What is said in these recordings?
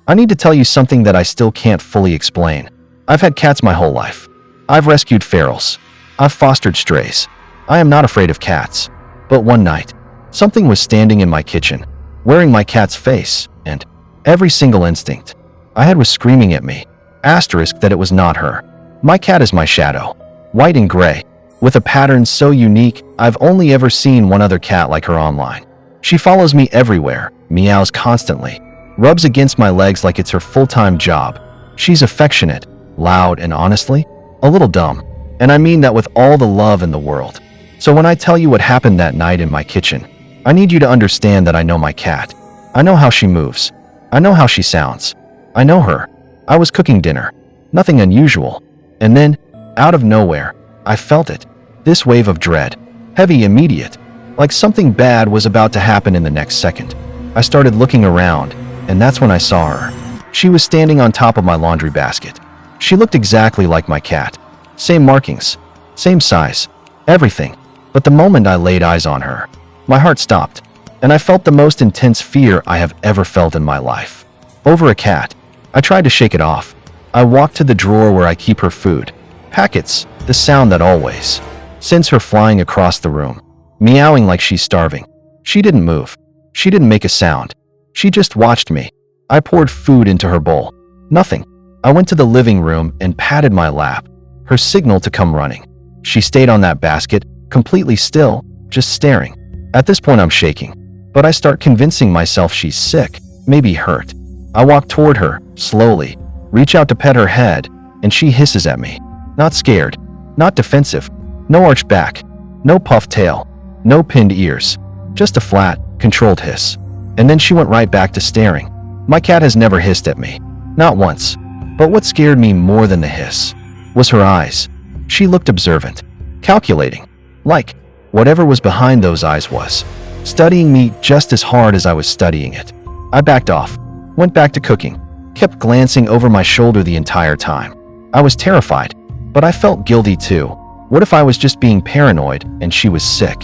I need to tell you something that I still can't fully explain. I've had cats my whole life. I've rescued ferals. I've fostered strays. I am not afraid of cats. But one night, something was standing in my kitchen, wearing my cat's face, and every single instinct I had was screaming at me. Asterisk that it was not her. My cat is my shadow, white and gray, with a pattern so unique I've only ever seen one other cat like her online. She follows me everywhere, meows constantly, rubs against my legs like it's her full-time job. She's affectionate, loud, and honestly, a little dumb. And I mean that with all the love in the world. So when I tell you what happened that night in my kitchen, I need you to understand that I know my cat. I know how she moves. I know how she sounds. I know her. I was cooking dinner. Nothing unusual. And then, out of nowhere, I felt it. This wave of dread. Heavy, immediate. Like something bad was about to happen in the next second. I started looking around, and that's when I saw her. She was standing on top of my laundry basket. She looked exactly like my cat. Same markings. Same size. Everything. But the moment I laid eyes on her, my heart stopped, and I felt the most intense fear I have ever felt in my life. Over a cat. I tried to shake it off. I walked to the drawer where I keep her food. Packets, the sound that always sends her flying across the room, meowing like she's starving. She didn't move. She didn't make a sound. She just watched me. I poured food into her bowl. Nothing. I went to the living room and patted my lap, her signal to come running. She stayed on that basket, completely still, just staring. At this point I'm shaking, but I start convincing myself she's sick, maybe hurt. I walk toward her, slowly, reach out to pet her head, and she hisses at me. Not scared, not defensive, no arched back, no puffed tail, no pinned ears, just a flat, controlled hiss. And then she went right back to staring. My cat has never hissed at me, not once. But what scared me more than the hiss was her eyes. She looked observant, calculating, like whatever was behind those eyes was studying me just as hard as I was studying it. I backed off, went back to cooking, kept glancing over my shoulder the entire time. I was terrified, but I felt guilty too. What if I was just being paranoid and she was sick?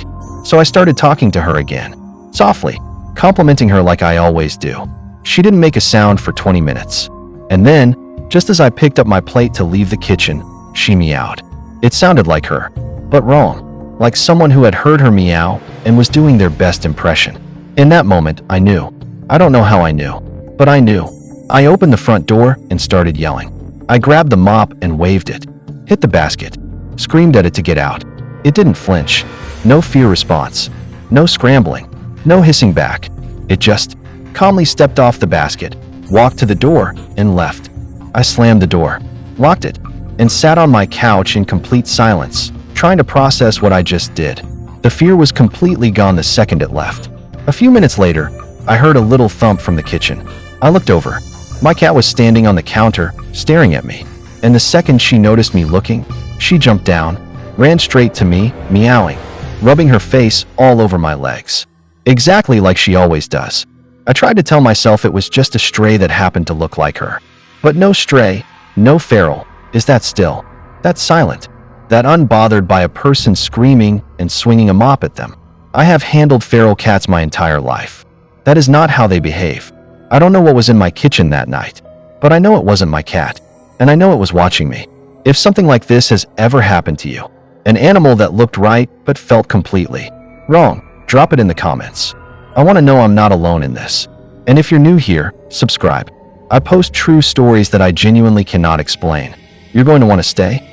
So I started talking to her again, softly, complimenting her like I always do. She didn't make a sound for 20 minutes. And then, just as I picked up my plate to leave the kitchen, she meowed. It sounded like her, but wrong, like someone who had heard her meow and was doing their best impression. In that moment, I knew. I don't know how I knew, but I knew. I opened the front door and started yelling. I grabbed the mop and waved it, hit the basket, screamed at it to get out. It didn't flinch. No fear response. No scrambling. No hissing back. It just calmly stepped off the basket, walked to the door, and left. I slammed the door, locked it, and sat on my couch in complete silence, trying to process what I just did. The fear was completely gone the second it left. A few minutes later, I heard a little thump from the kitchen. I looked over. My cat was standing on the counter, staring at me. And the second she noticed me looking, she jumped down, ran straight to me, meowing, rubbing her face all over my legs. Exactly like she always does. I tried to tell myself it was just a stray that happened to look like her. But no stray, no feral, is that still, that silent, that unbothered by a person screaming and swinging a mop at them. I have handled feral cats my entire life. That is not how they behave. I don't know what was in my kitchen that night, but I know it wasn't my cat, and I know it was watching me. If something like this has ever happened to you, an animal that looked right but felt completely wrong, drop it in the comments. I want to know I'm not alone in this. And if you're new here, subscribe. I post true stories that I genuinely cannot explain. You're going to want to stay?